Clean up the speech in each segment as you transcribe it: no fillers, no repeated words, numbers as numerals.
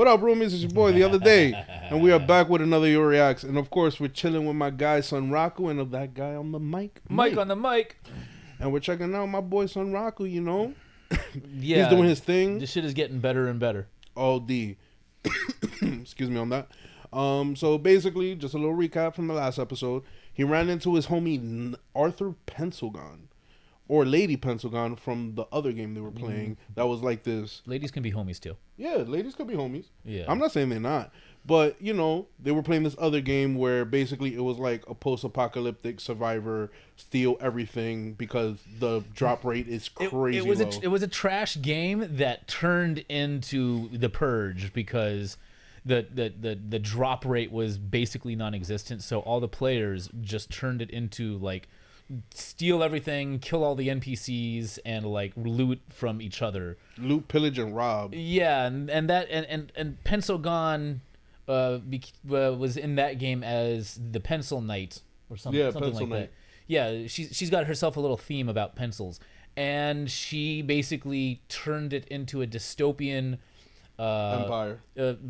What up, roomies? It's your boy, The Other Day. And we are back with another Your Reacts. And of course, we're chilling with my guy, Son Raku, and of that guy on the mic. Mike on the mic. And we're checking out my boy, Son Raku, you know? Yeah. He's doing his thing. This shit is getting better and better. OD. Excuse me on that. So basically, just a little recap from the last episode. He ran into his homie, Arthur Pencilgon. Or Lady Pencilgon from the other game they were playing. That was like this. Ladies can be homies too. Yeah, ladies could be homies. Yeah. I'm not saying they're not. But, you know, they were playing this other game where basically it was like a post-apocalyptic survivor steal everything because the drop rate is crazy low. It was a trash game that turned into The Purge because the drop rate was basically non-existent. So all the players just turned it into like steal everything, kill all the NPCs, and like loot from each other. Loot, pillage, and rob. Yeah, and Pencilgon was in that game as the Pencil Knight or something. Yeah, something Pencil like Knight. that. Yeah, she's got herself a little theme about pencils, and she basically turned it into a dystopian Empire.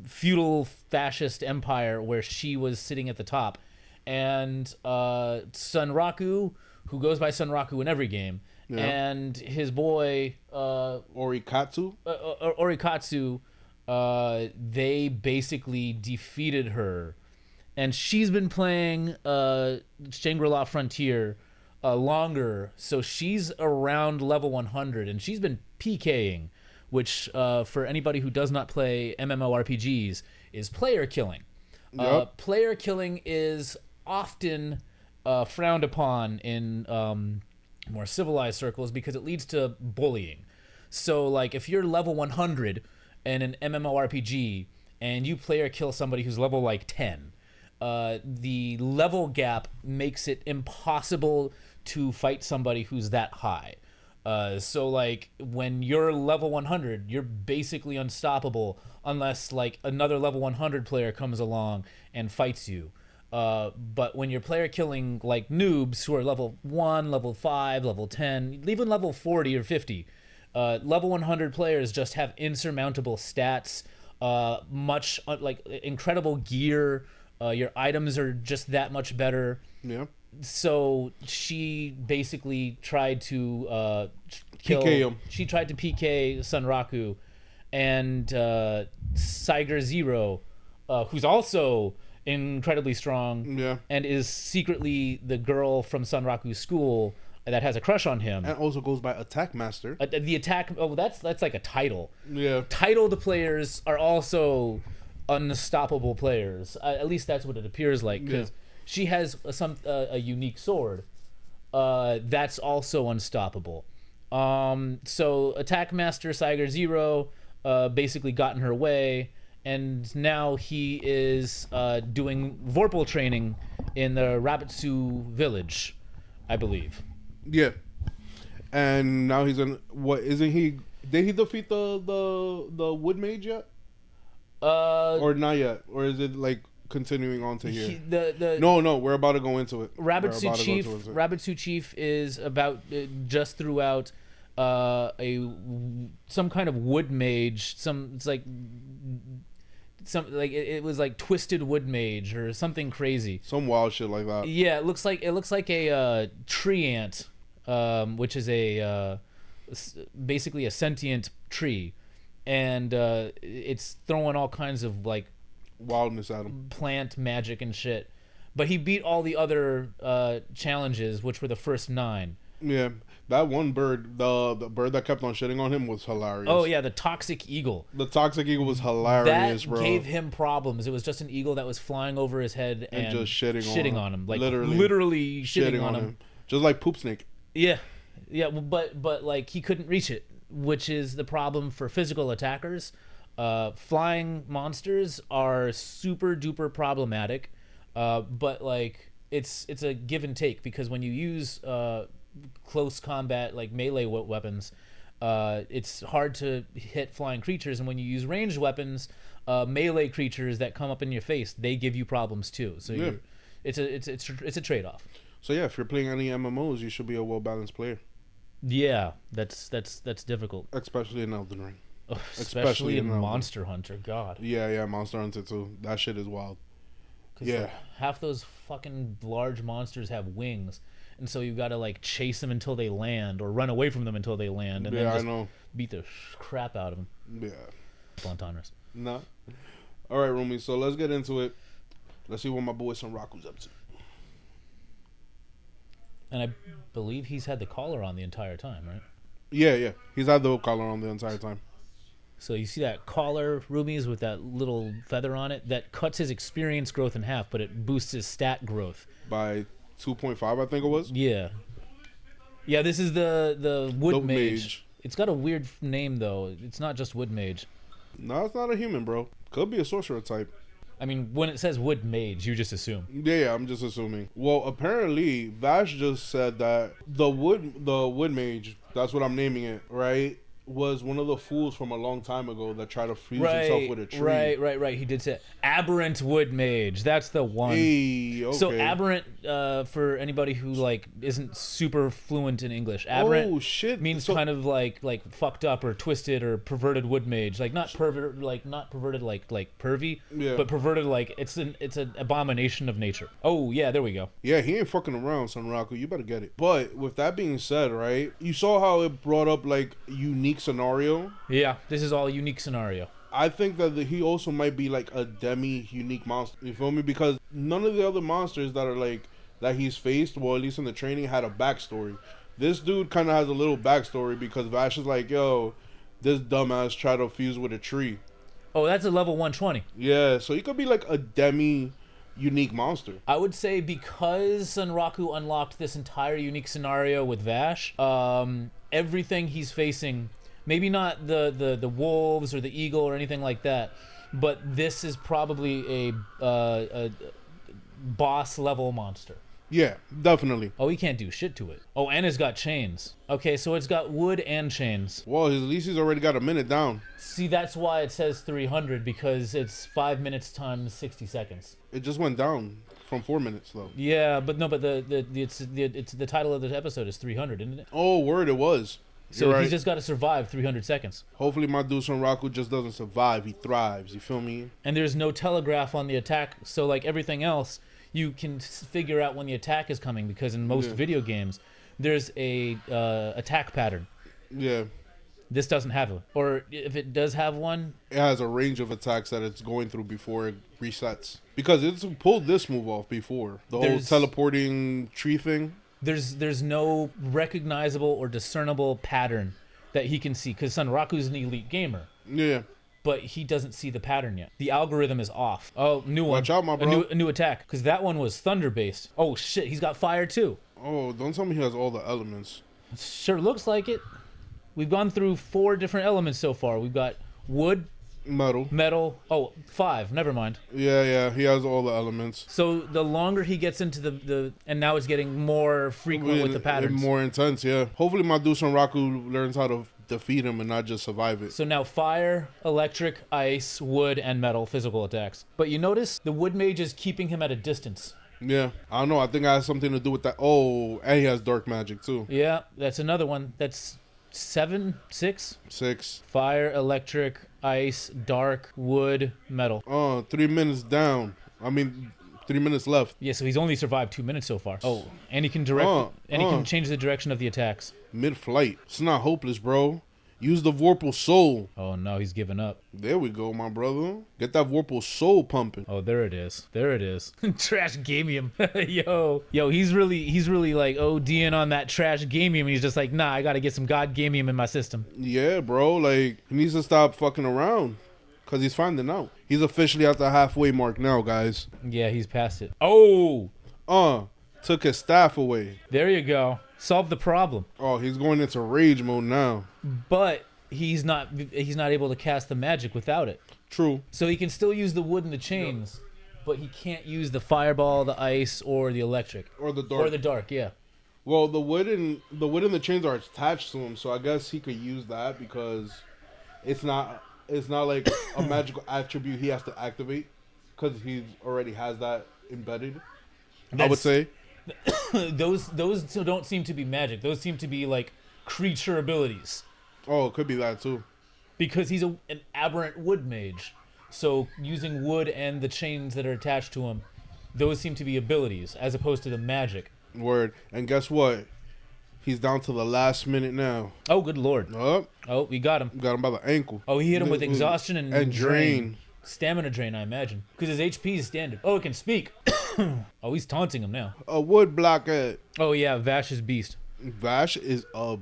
feudal fascist empire where she was sitting at the top, and Son Raku, who goes by Son Raku in every game, and his boy Orikatsu. Orikatsu, they basically defeated her, and she's been playing Shangri-La Frontier longer, so she's around level 100, and she's been PKing, which for anybody who does not play MMORPGs is player killing. Yep. Player killing is often frowned upon in more civilized circles because it leads to bullying. So, like, if you're level 100 in an MMORPG and you player kill somebody who's level, like, 10, the level gap makes it impossible to fight somebody who's that high. So, like, when you're level 100, you're basically unstoppable unless, like, another level 100 player comes along and fights you. But when you're player killing, like, noobs who are level 1, level 5, level 10, even level 40 or 50, level 100 players just have insurmountable stats, like, incredible gear. Your items are just that much better. Yeah. So she basically tried to kill PK him. She tried to PK Son Raku, and Saiger Zero, who's also incredibly strong, and is secretly the girl from Son Raku's school that has a crush on him, and also goes by Attack Master. The attack. Oh, that's like a title. Yeah. Titled players are also unstoppable players. At least that's what it appears like, because she has a unique sword that's also unstoppable. So Attack Master Saiger Zero basically got in her way, and now he is doing Vorpal training in the Rabitsu village, I believe. Yeah. And now he's in what isn't he? Did he defeat the wood mage yet? Or not yet? Or is it like continuing on to here? No, we're about to go into it. Rabitsu Chief is about just throughout some kind of wood mage. It was like Twisted Wood Mage or something crazy. Some wild shit like that. Yeah, it looks like a tree ant, which is basically a sentient tree, and it's throwing all kinds of like wildness at him, plant magic and shit. But he beat all the other challenges, which were the first 9. Yeah, that one bird, the bird that kept on shitting on him was hilarious. Oh yeah, the Toxic Eagle. The Toxic Eagle was hilarious, that bro. Gave him problems. It was just an eagle that was flying over his head and just shitting on him, like literally shitting on him, just like Poop Snake. Yeah, but like he couldn't reach it, which is the problem for physical attackers. Flying monsters are super duper problematic, but like it's a give and take, because when you use close combat like melee weapons, it's hard to hit flying creatures, and when you use ranged weapons, melee creatures that come up in your face, they give you problems too. So it's a trade-off. So yeah, if you're playing any MMOs, you should be a well-balanced player. Yeah, that's difficult, especially in Elden Ring. Especially in in Monster Hunter. God. Yeah, Monster Hunter too. That shit is wild. Yeah. Like, half those fucking large monsters have wings, and so you gotta like chase them until they land, or run away from them until they land, and then I just know. beat the crap out of them. Yeah. Spontaneous. Nah. All right, Rumi. So let's get into it. Let's see what my boy Sanraku's up to. And I believe he's had the collar on the entire time, right? Yeah. He's had the collar on the entire time. So you see that collar, Rumi's, with that little feather on it? That cuts his experience growth in half, but it boosts his stat growth. By 2.5, I think it was. Yeah. Yeah, this is the Wood Mage. Mage. It's got a weird name, though. It's not just Wood Mage. No, it's not a human, bro. Could be a sorcerer type. I mean, when it says Wood Mage, you just assume. Yeah, I'm just assuming. Well, apparently, Vash just said that the wood mage, that's what I'm naming it, right, was one of the fools from a long time ago that tried to fuse himself with a tree. Right. He did say Aberrant Wood Mage. That's the one. Hey, okay. So aberrant, for anybody who like isn't super fluent in English, aberrant means kind of like fucked up or twisted or perverted wood mage. Like not perverted like pervy, but perverted like it's an abomination of nature. Oh yeah, there we go. Yeah, he ain't fucking around, Sanraku. You better get it. But with that being said, right, you saw how it brought up like unique scenario. Yeah, this is all unique scenario. I think that he also might be like a demi-unique monster. You feel me? Because none of the other monsters that are like that he's faced, well, at least in the training, had a backstory. This dude kind of has a little backstory because Vash is like, yo, this dumbass tried to fuse with a tree. Oh, that's a level 120. Yeah, so he could be like a demi-unique monster. I would say because Sanraku unlocked this entire unique scenario with Vash, everything he's facing, maybe not the wolves or the eagle or anything like that, but this is probably a boss level monster. Yeah, definitely. Oh, he can't do shit to it. Oh, and it's got chains. Okay, so it's got wood and chains. Well, at least he's already got a minute down. See, that's why it says 300, because it's 5 minutes times 60 seconds. It just went down from 4 minutes though. Yeah, but it's the title of the episode is 300, isn't it? Oh, word, it was. So he's just got to survive 300 seconds. Hopefully my dude Sanraku just doesn't survive. He thrives. You feel me? And there's no telegraph on the attack. So like everything else, you can figure out when the attack is coming, because in most video games, there's a attack pattern. Yeah. This doesn't have one. Or if it does have one, it has a range of attacks that it's going through before it resets. Because it's pulled this move off before. The whole teleporting tree thing. There's no recognizable or discernible pattern that he can see, because Sanraku's an elite gamer. Yeah. But he doesn't see the pattern yet. The algorithm is off. Oh, new one. Watch out, my bro. A new attack, because that one was thunder-based. Oh, shit, he's got fire, too. Oh, don't tell me he has all the elements. Sure looks like it. We've gone through 4 different elements so far. We've got wood, metal. Oh, 5. Never mind. Yeah, he has all the elements. So the longer he gets into the and now it's getting more frequent with the patterns. More intense, yeah. Hopefully my dude Sanraku learns how to defeat him and not just survive it. So now fire, electric, ice, wood, and metal physical attacks. But you notice the wood mage is keeping him at a distance. Yeah, I don't know. I think it has something to do with that. Oh, and he has dark magic too. Yeah, that's another one. That's 6. Fire, electric, ice, dark, wood, metal. Oh, 3 minutes down. 3 minutes left. Yeah, so he's only survived 2 minutes so far. Oh, and he can he can change the direction of the attacks. Mid-flight. It's not hopeless, bro. Use the Vorpal Soul. Oh no, he's giving up. There we go, my brother. Get that Vorpal Soul pumping. Oh, there it is. Trash gamium. Yo, he's really like ODing on that trash gamium. He's just like, nah, I gotta get some god gamium in my system. Yeah, bro. Like, he needs to stop fucking around, cause he's finding out. He's officially at the halfway mark now, guys. Yeah, he's past it. Oh. Took his staff away. There you go. Solve the problem. Oh, he's going into rage mode now. But he's not able to cast the magic without it. True. So he can still use the wood and the chains, but he can't use the fireball, the ice, or the electric. Or the dark. Or the dark, yeah. Well, the wood and the chains are attached to him, so I guess he could use that because it's not like a magical attribute he has to activate, because he already has that embedded. I would say. Those don't seem to be magic. Those seem to be like creature abilities. Oh, it could be that too. because he's an aberrant wood mage. So using wood and the chains that are attached to him, those seem to be abilities as opposed to the magic. Word. And guess what? He's down to the last minute now. Oh, good lord. Oh, we got him. Got him by the ankle. Oh, he hit him with exhaustion and drain. Stamina drain, I imagine. Because his HP is standard. Oh, it can speak. Oh, he's taunting him now. A wood blockhead. Oh, yeah, Vash is beast. Vash is a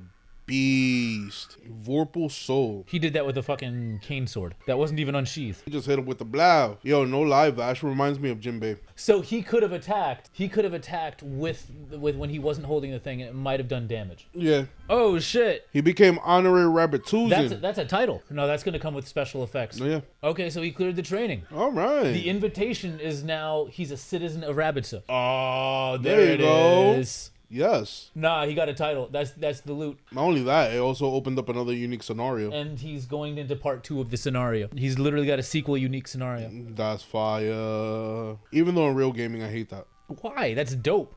beast. Vorpal soul. He did that with a fucking cane sword. That wasn't even unsheathed. He just hit him with the blow. Yo, no lie, Vash reminds me of Jinbei. So he could have attacked. He could have attacked with when he wasn't holding the thing, and it might have done damage. Yeah. Oh shit. He became honorary Rabbituzin. That's a title. No, that's gonna come with special effects. Yeah. Okay, so he cleared the training. All right. The invitation is now he's a citizen of Rabbitsa. Oh, There you it go. is. Yes. Nah, he got a title. That's the loot. Not only that, it also opened up another unique scenario. And he's going into part 2 of the scenario. He's literally got a sequel unique scenario. That's fire. Even though in real gaming, I hate that. Why? That's dope.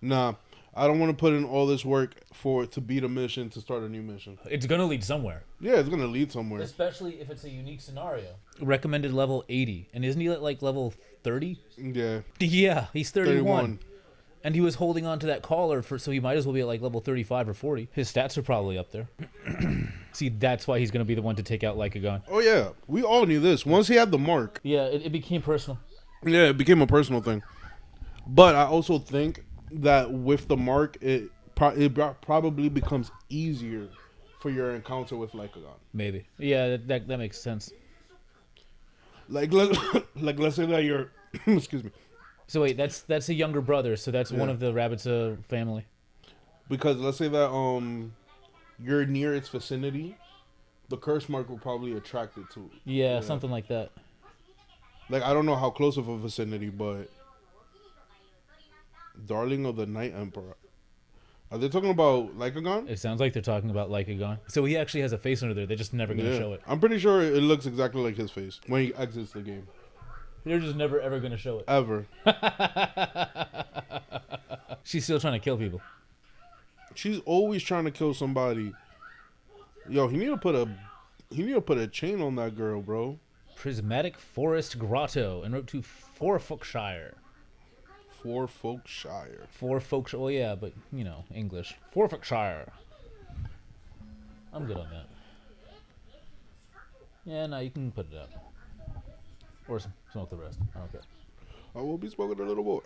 Nah, I don't want to put in all this work to beat a mission to start a new mission. It's gonna lead somewhere. Yeah, it's gonna lead somewhere. Especially if it's a unique scenario. Recommended level 80. And isn't he at like level 30? Yeah. Yeah, he's 31. 31. And he was holding on to that collar so he might as well be at like level 35 or 40. His stats are probably up there. See, that's why he's going to be the one to take out Lycagon. Oh, yeah. We all knew this. Once he had the mark. Yeah, it became personal. Yeah, it became a personal thing. But I also think that with the mark, it probably becomes easier for your encounter with Lycagon. Maybe. Yeah, that makes sense. Like let's say that you're... excuse me. So wait, that's a younger brother, so that's one of the Rabbit's family. Because let's say that you're near its vicinity, the curse mark will probably attract it to it. Yeah, something like that. Like, I don't know how close of a vicinity, but Darling of the Night Emperor. Are they talking about Lycagon? It sounds like they're talking about Lycagon. So he actually has a face under there. They're just never going to show it. I'm pretty sure it looks exactly like his face when he exits the game. They're just never, ever going to show it. Ever. She's still trying to kill people. She's always trying to kill somebody. Yo, he need to put a chain on that girl, bro. Prismatic Forest Grotto, en route to Forfolkshire. Forfolkshire. Forfolkshire. Oh yeah, but you know, English. Forfolkshire. I'm good on that. Yeah, no, you can put it up. Or smoke the rest. I don't care. I will be smoking a little more.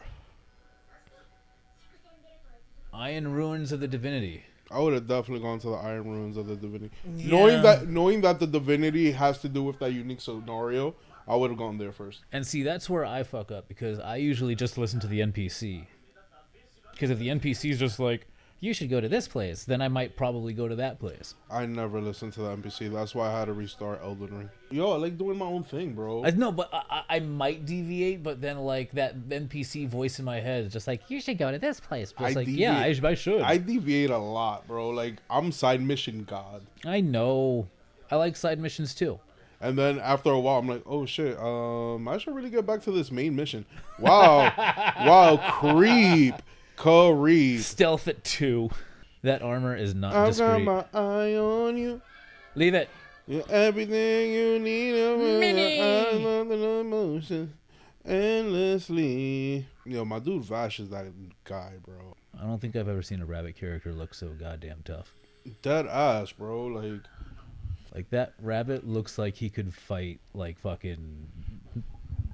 Iron Ruins of the Divinity. I would have definitely gone to the Iron Ruins of the Divinity. Yeah. Knowing that the Divinity has to do with that unique scenario, I would have gone there first. And see, that's where I fuck up, because I usually just listen to the NPC. Because if the NPC is just like, you should go to this place, then I might probably go to that place. I never listened to the NPC. That's why I had to restart Elden Ring. Yo, I like doing my own thing, bro. No, but I might deviate, but then like that NPC voice in my head is just like, you should go to this place. But it's like, yeah, I should. I deviate a lot, bro. Like, I'm side mission god. I know. I like side missions too. And then after a while, I'm like, oh shit, I should really get back to this main mission. Wow. Wow, creep. Stealth at 2. That armor is not discreet. I got my eye on you. Leave it. You're everything you need. I love the emotion endlessly. Yo, my dude Vash is that guy, bro. I don't think I've ever seen a rabbit character look so goddamn tough. Dead ass, bro. Like that rabbit looks like he could fight like fucking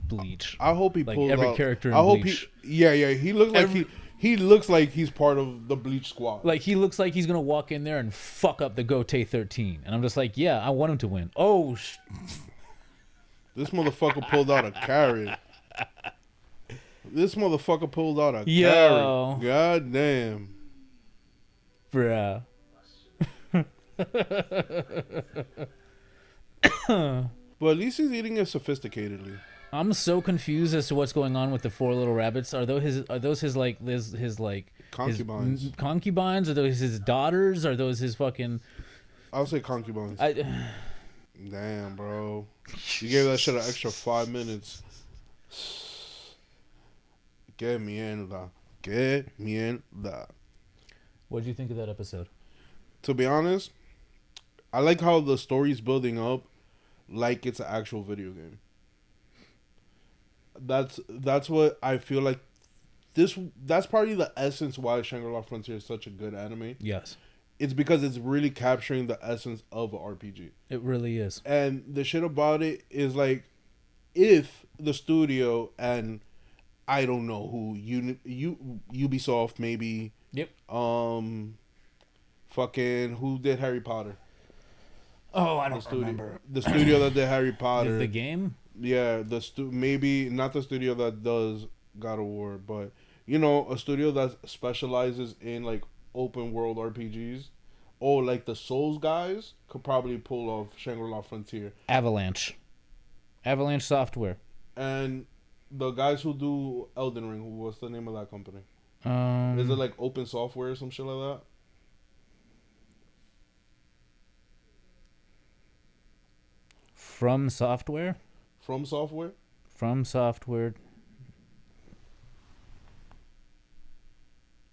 Bleach. I hope he like pulls every out. character in I hope Bleach. He looks like he looks like he's part of the Bleach squad. Like he looks like he's gonna walk in there and fuck up the Gote 13, and I'm just like, yeah, I want him to win. Oh, this motherfucker pulled out a carrot. This motherfucker pulled out a carrot. God damn, bruh. But at least he's eating it sophisticatedly. I'm so confused as to what's going on with the 4 little rabbits. Are those his concubines? His concubines? Are those his daughters? Are those his fucking? I'll say concubines. Damn, bro. You gave that shit an extra 5 minutes. Get mierda. Get mierda. What did you think of that episode? To be honest, I like how the story's building up like it's an actual video game. That's what I feel like. That's probably the essence why Shangri-La Frontier is such a good anime. Yes. It's because it's really capturing the essence of an RPG. It really is. And the shit about it is like, if the studio and I don't know who Ubisoft maybe. Yep. Fucking who did Harry Potter? Oh, I don't remember. The studio that did Harry Potter. The game? Yeah, maybe not the studio that does God of War, but you know, a studio that specializes in like open world RPGs, or like the Souls guys could probably pull off Shangri-La Frontier. Avalanche Software. And the guys who do Elden Ring, what's the name of that company? Is it like Open Software or some shit like that? From Software. From Software.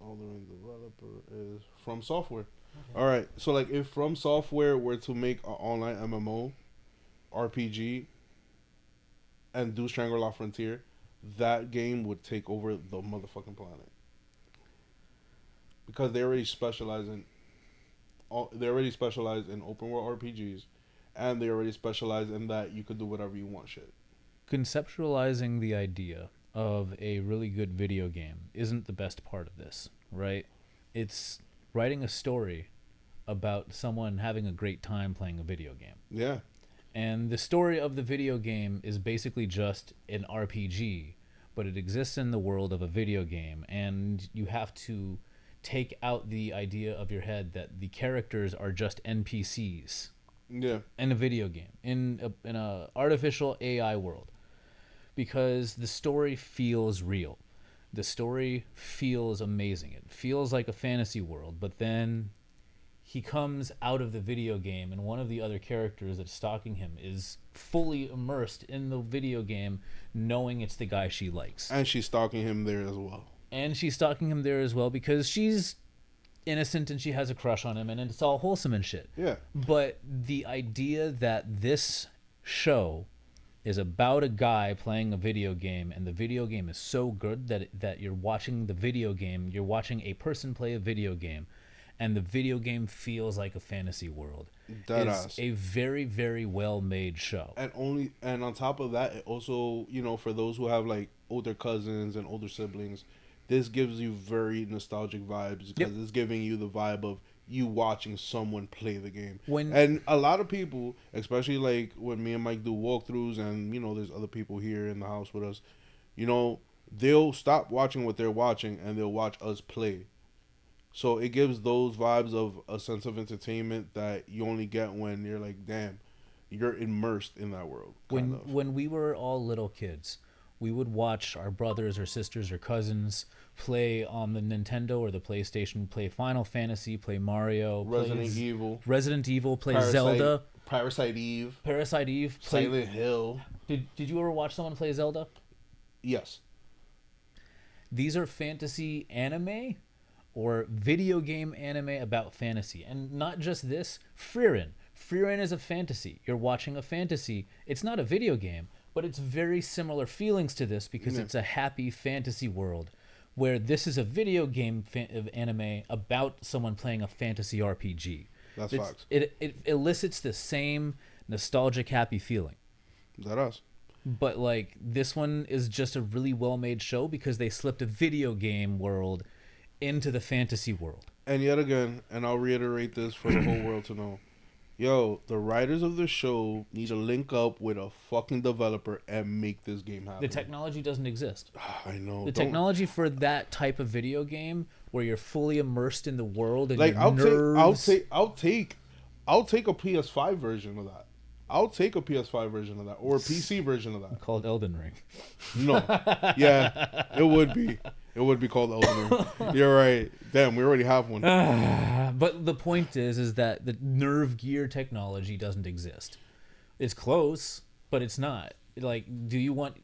Elden Ring developer is From Software. Okay. All right, so like if From Software were to make an online MMO, RPG, and do Shangri-La Frontier, that game would take over the motherfucking planet. Because they already specialize in open world RPGs, and they already specialize in that you could do whatever you want shit. Conceptualizing the idea of a really good video game isn't the best part of this, right? It's writing a story about someone having a great time playing a video game. Yeah. And the story of the video game is basically just an RPG, but it exists in the world of a video game, and you have to take out the idea of your head that the characters are just NPCs. Yeah. In a video game, in a artificial AI world, because the story feels real. The story feels amazing. It feels like a fantasy world, but then he comes out of the video game, and one of the other characters that's stalking him is fully immersed in the video game, knowing it's the guy she likes. And she's stalking him there as well. Because she's innocent and she has a crush on him, and it's all wholesome and shit. Yeah. But the idea that this show is about a guy playing a video game, and the video game is so good that you're watching the video game, you're watching a person play a video game, and the video game feels like a fantasy world. It's a very, very well made show. And on top of that, it also, you know, for those who have like older cousins and older siblings, this gives you very nostalgic vibes, because it's giving you the vibe of you watching someone play the game. And a lot of people, especially like when me and Mike do walkthroughs, and you know, there's other people here in the house with us, you know, they'll stop watching what they're watching and they'll watch us play. So it gives those vibes of a sense of entertainment that you only get when you're like, damn, you're immersed in that world. When we were all little kids, we would watch our brothers or sisters or cousins play on the Nintendo or the PlayStation, play Final Fantasy, play Mario, Resident Evil, play Zelda. Parasite Eve. Silent Hill. Did you ever watch someone play Zelda? Yes. These are fantasy anime or video game anime about fantasy. And not just this, Frieren. Frieren is a fantasy. You're watching a fantasy. It's not a video game, but it's very similar feelings to this, because it's a happy fantasy world, where this is a video game anime about someone playing a fantasy RPG. That's facts. It elicits the same nostalgic, happy feeling. That us. But like this one is just a really well-made show because they slipped a video game world into the fantasy world. And yet again, and I'll reiterate this for the whole world to know, yo, the writers of the show need to link up with a fucking developer and make this game happen. The technology doesn't exist. I know. The technology for that type of video game where you're fully immersed in the world and like I'll take a PS5 version of that. I'll take a PS5 version of that, or a PC version of that. Called Elden Ring. No. Yeah, it would be. It would be called Elden Ring. You're right. Damn, we already have one. But the point is that the nerve gear technology doesn't exist. It's close, but it's not. Like, do you want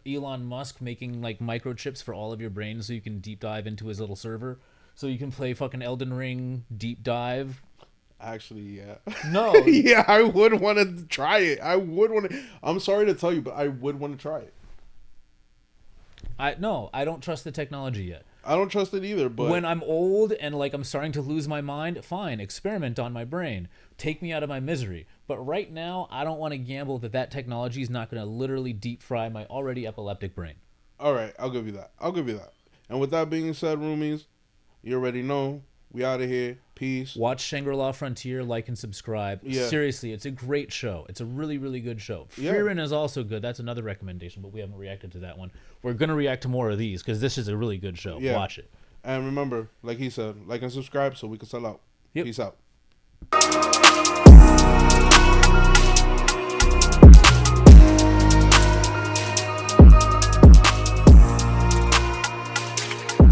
Elon Musk making like microchips for all of your brain so you can deep dive into his little server, so you can play fucking Elden Ring deep dive? Actually, yeah. No. Yeah, I would want to try it. I would want to. I'm sorry to tell you, but I would want to try it. I don't trust the technology yet. I don't trust it either, but when I'm old and like I'm starting to lose my mind, fine, experiment on my brain. Take me out of my misery. But right now, I don't want to gamble that technology is not going to literally deep fry my already epileptic brain. all right, I'll give you that. And with that being said, roomies, you already know we out of here. Peace. Watch Shangri-La Frontier, like and subscribe. Yeah. Seriously, it's a great show. It's a really, really good show. Fearin' is also good. That's another recommendation, but we haven't reacted to that one. We're going to react to more of these because this is a really good show. Yeah. Watch it. And remember, like he said, like and subscribe so we can sell out. Yep. Peace out.